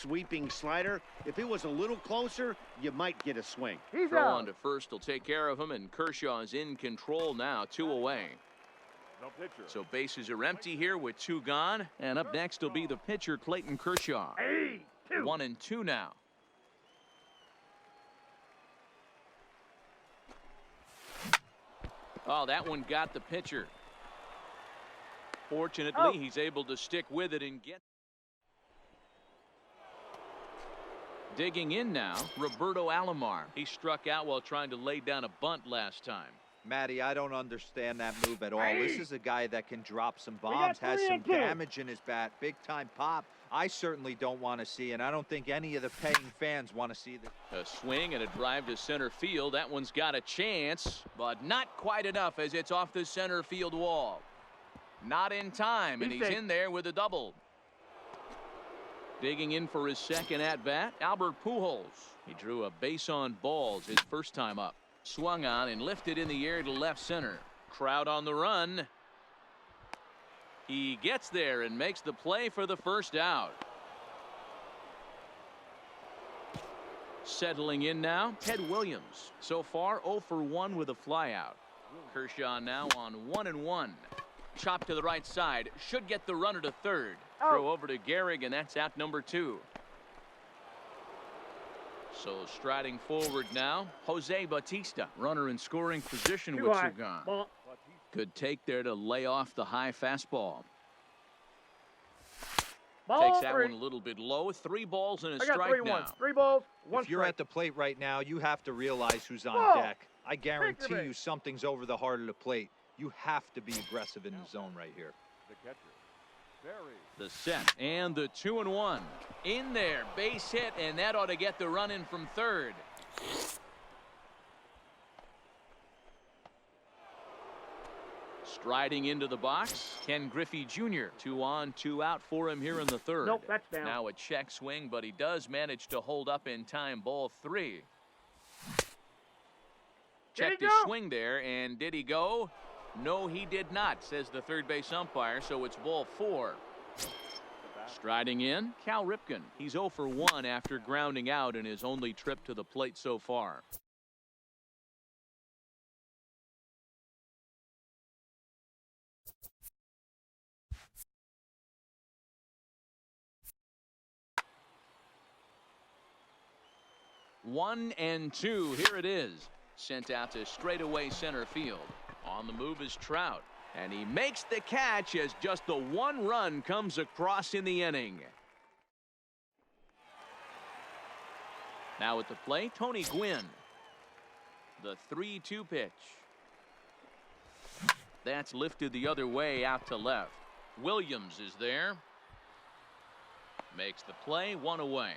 sweeping slider. If it was a little closer, you might get a swing. Throw on to first will take care of him, and Kershaw is in control now, 2 away. So bases are empty here with 2 gone, and up next will be the pitcher Clayton Kershaw. 1-2 now. Oh, that one got the pitcher. Fortunately, he's able to stick with it and get. Digging in now, Roberto Alomar. He struck out while trying to lay down a bunt last time. Matty, I don't understand that move at all. This is a guy that can drop some bombs, has some damage in his bat, big time pop. I certainly don't want to see, and I don't think any of the paying fans want to see this. A swing and a drive to center field. That one's got a chance, but not quite enough as it's off the center field wall. Not in time, and he's in there with a double. Digging in for his second at-bat, Albert Pujols. He drew a base on balls his first time up. Swung on and lifted in the air to left center. Crowd on the run. He gets there and makes the play for the first out. Settling in now, Ted Williams. So far 0 for 1 with a flyout. Kershaw now on 1-1. Chop to the right side. Should get the runner to third. Throw over to Gehrig, and that's out number 2. So striding forward now, Jose Bautista. Runner in scoring position with 2 gone. Could take there to lay off the high fastball. Takes that one a little bit low. 3 balls and a strike now. 3 balls, 1 If you're strike. at the plate right now, you have to realize who's on deck. I guarantee you something's over the heart of the plate. You have to be aggressive in the zone right here. The set and the 2-1 in there, base hit, and that ought to get the run in from third. Striding into the box, Ken Griffey Jr. 2 on, 2 out for him here in the third. Nope, that's down. Now a check swing, but he does manage to hold up in time. Ball 3. Checked his swing there, and did he go? No, he did not, says the third base umpire, so it's ball 4. Striding in, Cal Ripken. He's 0 for 1 after grounding out in his only trip to the plate so far. One and 2, here it is. Sent out to straightaway center field. On the move is Trout, and he makes the catch as just the 1 run comes across in the inning. Now at the plate, Tony Gwynn. The 3-2 pitch. That's lifted the other way out to left. Williams is there. Makes the play, 1 away.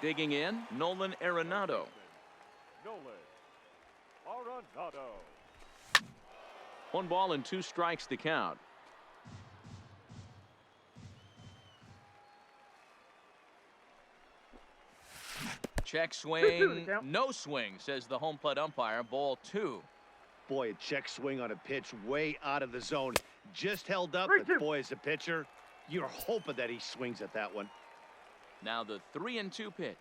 Digging in, Nolan Arenado. 1 ball and 2 strikes to count. Check swing, no swing, says the home plate umpire. Ball 2. Boy, a check swing on a pitch way out of the zone. Just held up, but boy, as a pitcher, you're hoping that he swings at that one. Now the 3-2 pitch.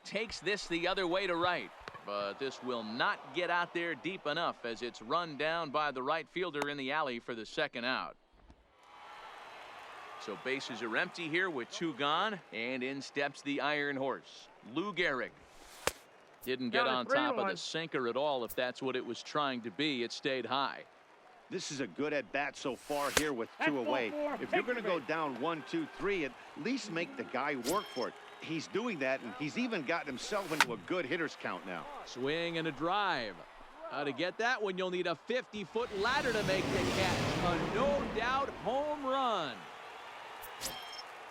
Takes this the other way to right, but this will not get out there deep enough as it's run down by the right fielder in the alley for the second out. So bases are empty here with 2 gone, and in steps the Iron Horse, Lou Gehrig. Didn't get on top of the sinker at all. If that's what it was trying to be, it stayed high. This is a good at-bat so far here with 2 away. If you're going to go down 1, 2, 3, at least make the guy work for it. He's doing that, and he's even gotten himself into a good hitter's count now. Swing and a drive. To get that one, you'll need a 50-foot ladder to make the catch. A no-doubt home run.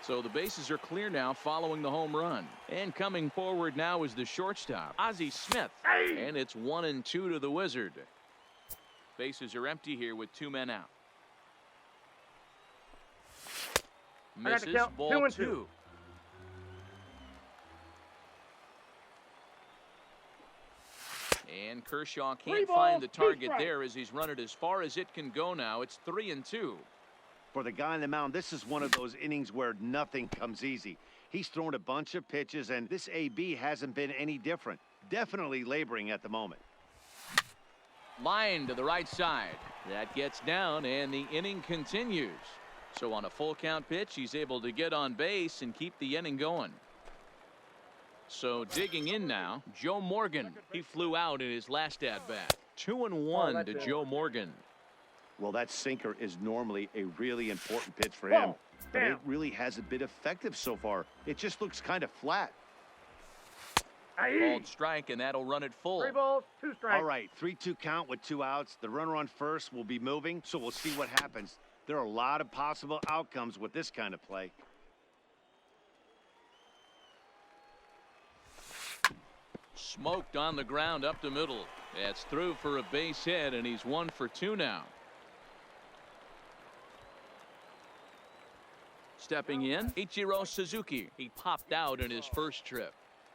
So the bases are clear now following the home run. And coming forward now is the shortstop, Ozzie Smith. And it's 1-2 to the Wizard. Bases are empty here with 2 men out. Misses, ball 2. And Kershaw can't find the target there as he's run it as far as it can go now. It's 3-2. For the guy on the mound, this is one of those innings where nothing comes easy. He's thrown a bunch of pitches, and this AB hasn't been any different. Definitely laboring at the moment. Line to the right side. That gets down, and the inning continues. So on a full count pitch, he's able to get on base and keep the inning going. So digging in now, Joe Morgan. He flew out in his last at-bat. 2-1 to Joe Morgan. Well, that sinker is normally a really important pitch for him, but it really hasn't been effective so far. It just looks kind of flat. Called strike, and that'll run it full. 3 balls, 2 strikes. All right, 3-2 count with 2 outs. The runner on first will be moving, so we'll see what happens. There are a lot of possible outcomes with this kind of play. Smoked on the ground up the middle. That's through for a base hit, and he's 1 for 2 now. Stepping in, Ichiro Suzuki. He popped out in his first trip.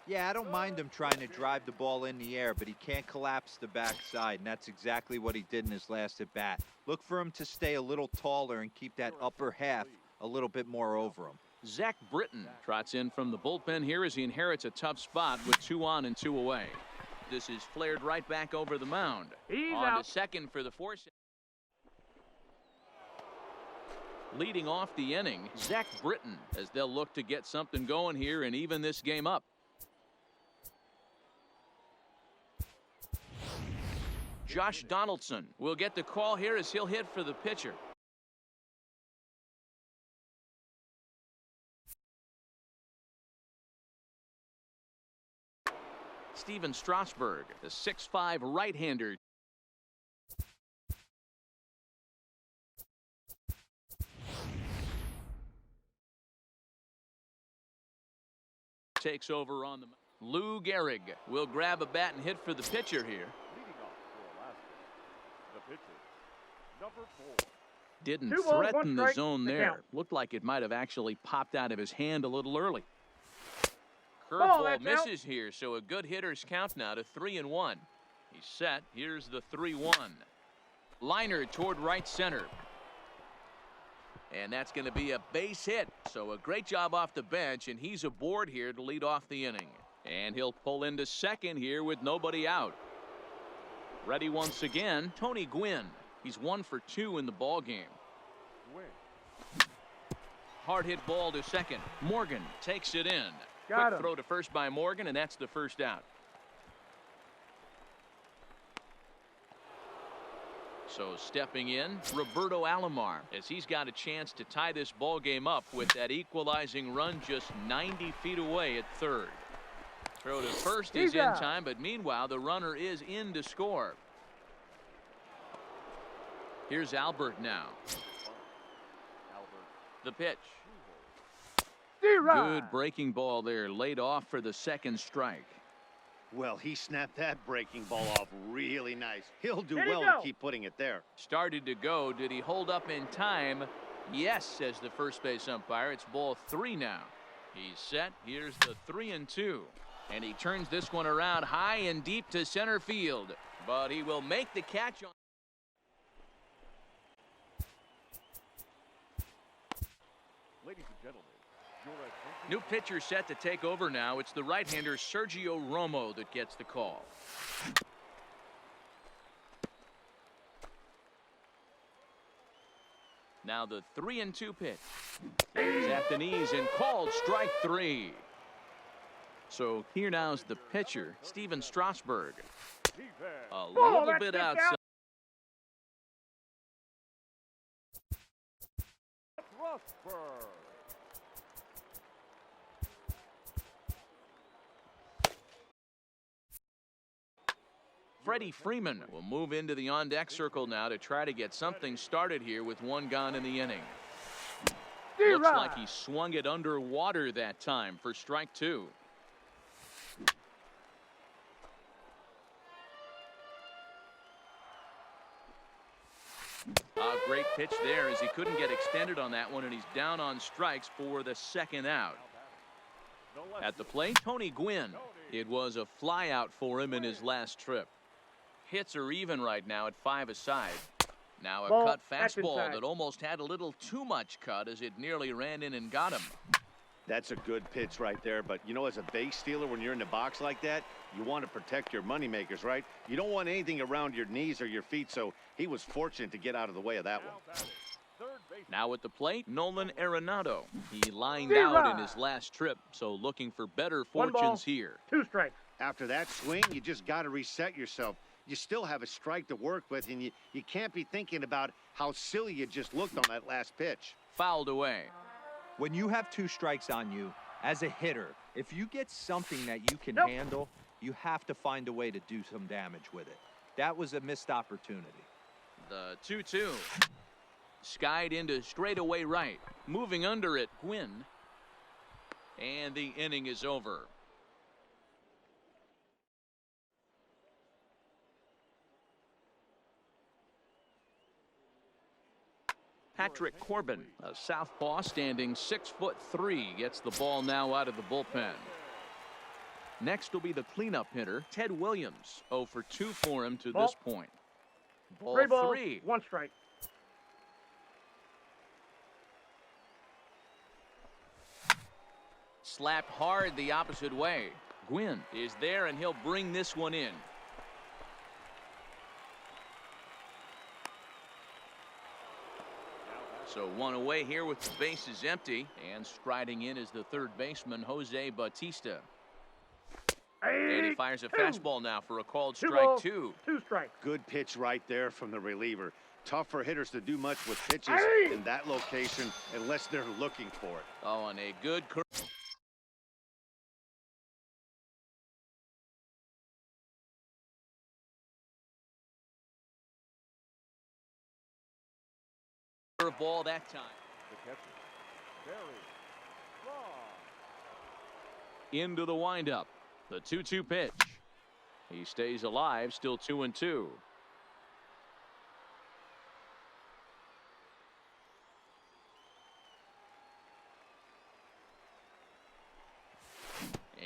Yeah, I don't mind him trying to drive the ball in the air, but he can't collapse the backside, and that's exactly what he did in his last at bat. Look for him to stay a little taller and keep that upper half a little bit more over him. Zach Britton trots in from the bullpen here as he inherits a tough spot with 2 on and 2 away. This is flared right back over the mound. He's on out. to second for the force. Leading off the inning, Zach Britton, as they'll look to get something going here and even this game up. Josh Donaldson will get the call here as he'll hit for the pitcher. Steven Strasburg, the 6'5" right-hander. Takes over on the. Lou Gehrig will grab a bat and hit for the pitcher here. Didn't 2 balls, 1 threaten the strike, zone the there. count. Looked like it might have actually popped out of his hand a little early. Ball, Curveball that's out. misses here, so a good hitter's count now to 3-1. He's set. Here's the 3-1. Liner toward right center. And that's going to be a base hit. So a great job off the bench, and he's aboard here to lead off the inning. And he'll pull into second here with nobody out. Ready once again, Tony Gwynn. He's 1 for 2 in the ball game. Hard hit ball to second. Morgan takes it in. Got Quick him. throw to first by Morgan, and that's the first out. So stepping in, Roberto Alomar, as he's got a chance to tie this ball game up with that equalizing run just 90 feet away at third. Throw to first is He's in out. time, but meanwhile the runner is in to score. Here's Albert now. The pitch. D-Rod. Good breaking ball there, laid off for the second strike. Well, he snapped that breaking ball off really nice. He'll do Let it well go. to keep putting it there. Started to go. Did he hold up in time? Yes, says the first base umpire. It's ball 3 now. He's set. Here's the 3-2. And he turns this one around high and deep to center field. But he will make the catch on. Ladies and gentlemen, your attention. New pitcher set to take over now. It's the right-hander Sergio Romo that gets the call. Now the 3-2 pitch. He's at the knees and called strike 3. So here now's the pitcher, Steven Strasburg. Defense. A Ball, little that's bit kicked out. outside. Strasburg. Freddie Freeman will move into the on-deck circle now to try to get something started here with 1 gone in the inning. Looks D-Rod. like he swung it underwater that time for strike 2. A great pitch there as he couldn't get extended on that one, and he's down on strikes for the second out. At the plate, Tony Gwynn. It was a fly out for him in his last trip. Hits are even right now at 5 aside. Now a Ball, cut that's fastball inside. that almost had a little too much cut as it nearly ran in and got him. That's a good pitch right there, but you know, as a base stealer, when you're in the box like that, you want to protect your moneymakers, right? You don't want anything around your knees or your feet, so he was fortunate to get out of the way of that one. Third base. Now at the plate, Nolan Arenado. He lined Zero. out in his last trip, so looking for better One ball. fortunes here. 2 strikes. After that swing, you just got to reset yourself. You still have a strike to work with, and you can't be thinking about how silly you just looked on that last pitch. Fouled away. When you have 2 strikes on you, as a hitter, if you get something that you can Nope. handle, you have to find a way to do some damage with it. That was a missed opportunity. The 2-2. Skied into straightaway right. Moving under it, Gwynn. And the inning is over. Patrick Corbin, a southpaw standing 6'3", gets the ball now out of the bullpen. Next will be the cleanup hitter, Ted Williams. 0 for 2 for him to Ball. this point. Ball 3 balls, 3. 1 strike. Slapped hard the opposite way. Gwynn is there, and he'll bring this one in. So 1 away here with the bases empty, and striding in is the third baseman, Jose Bautista. And he fires a 2. fastball now for a called 2 strike balls, 2. 2 strikes. Good pitch right there from the reliever. Tough for hitters to do much with pitches in that location unless they're looking for it. Oh, and a good curveball that time. The catcher. Very strong. Into the windup. The 2-2 pitch. He stays alive, still 2-2.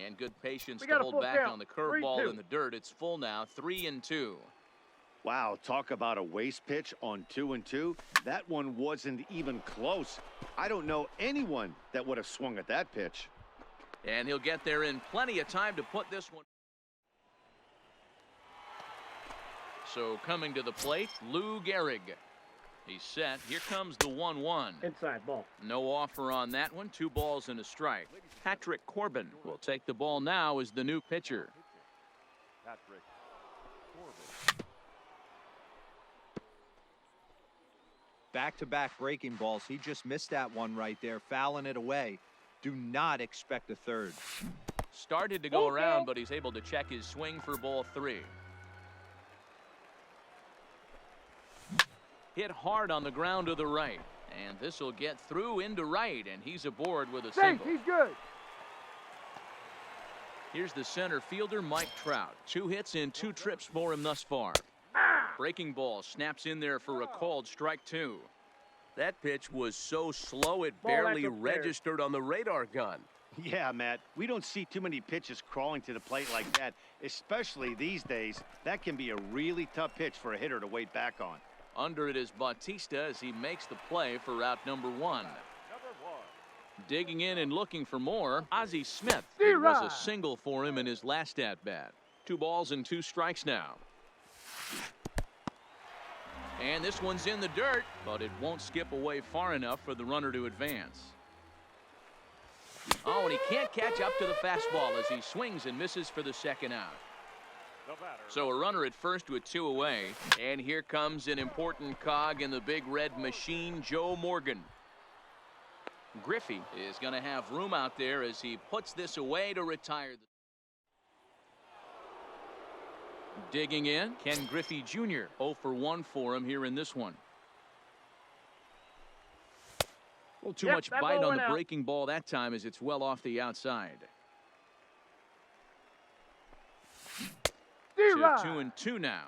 And good patience We to got a hold full back count. on the curveball 3-2. in the dirt. It's full now, 3-2. Wow, talk about a waste pitch on 2-2. That one wasn't even close. I don't know anyone that would have swung at that pitch. And he'll get there in plenty of time to put this one. So coming to the plate, Lou Gehrig. He's set. Here comes the 1-1. Inside ball. No offer on that one. 2 balls and a strike. Patrick Corbin will take the ball now as the new pitcher. Patrick Corbin. Back-to-back breaking balls. He just missed that one right there, fouling it away. Do not expect a third. Started to go around, but he's able to check his swing for ball 3. Hit hard on the ground to the right. And this will get through into right, and he's aboard with a single. He's good. Here's the center fielder, Mike Trout. 2 hits in 2 trips for him thus far. Breaking ball snaps in there for a called strike 2. That pitch was so slow it Ball barely back upstairs. registered on the radar gun. Yeah, Matt, we don't see too many pitches crawling to the plate like that, especially these days. That can be a really tough pitch for a hitter to wait back on. Under it is Bautista as he makes the play for route number 1. Number 1. Digging in and looking for more, Ozzie Smith. It was a single for him in his last at-bat. 2 balls and 2 strikes now. And this one's in the dirt, but it won't skip away far enough for the runner to advance. Oh, and he can't catch up to the fastball as he swings and misses for the second out. The batter. So a runner at first with 2 away. And here comes an important cog in the big red machine, Joe Morgan. Griffey is going to have room out there as he puts this away to retire. Digging in, Ken Griffey Jr. 0 for 1 for him here in this one. A little too much that bite ball on the went out. breaking ball that time as it's well off the outside. So 2-2 now.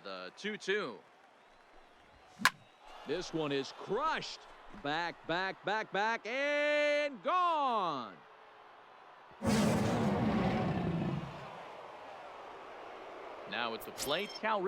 The 2-2. This one is crushed. Back, and gone. Now at the plate, Cal.